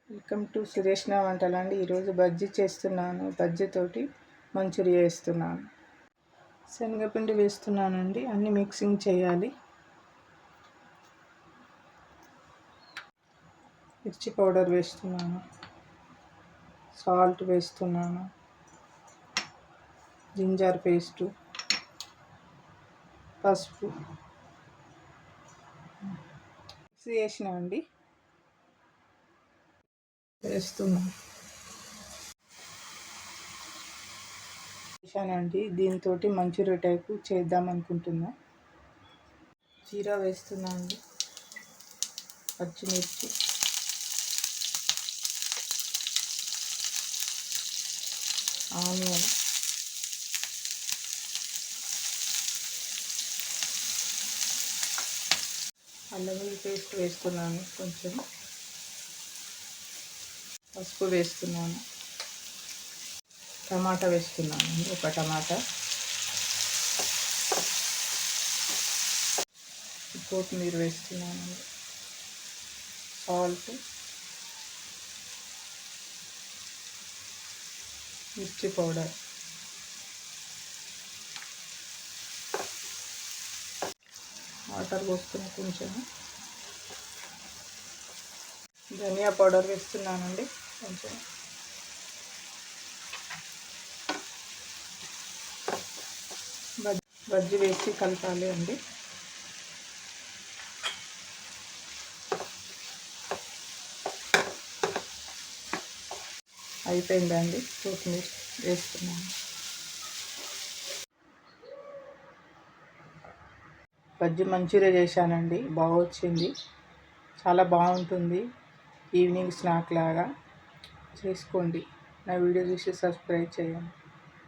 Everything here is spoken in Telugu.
Welcome to సురేష్ణ వంటలండి. ఈరోజు బజ్జీ చేస్తున్నాను. బజ్జీతోటి మంచూరియా వేస్తున్నాను. శనగపిండి వేస్తున్నానండి. అన్నీ మిక్సింగ్ చేయాలి. మిర్చి పౌడర్ వేస్తున్నాను, సాల్ట్ వేస్తున్నాను, జింజర్ పేస్టు, పసుపు మిక్స్ చేసినామండి వేస్తున్నాను. వేసానండి. దీంతో మంచూరియా టైపు చేద్దాం అనుకుంటున్నా. జీరా వేస్తున్నాను అండి, పచ్చిమిర్చి, ఆనియన్, అల్లం వెల్లుల్లి పేస్ట్ వేస్తున్నాను, కొంచెం పసుపు వేస్తున్నాను, టమాటా వేస్తున్నాను, ఒక టమాటా, కొత్తిమీర వేస్తున్నాను, సాల్ట్, మిర్చి పౌడర్, వాటర్ పోసుకుని కొంచెం ధనియా పౌడర్ వేస్తున్నానండి, కొంచెం బజ్జీ వేసి కలపాలి అండి. అయిపోయిందండి. కొత్తిమీర వేస్తున్నాను. బజ్జీ మంచూరియా చేశానండి, బాగా వచ్చింది. చాలా బాగుంటుంది. ఈవినింగ్ స్నాక్ లాగా చేసుకోండి. నా వీడియో చూసి సబ్స్క్రైబ్ చేయండి.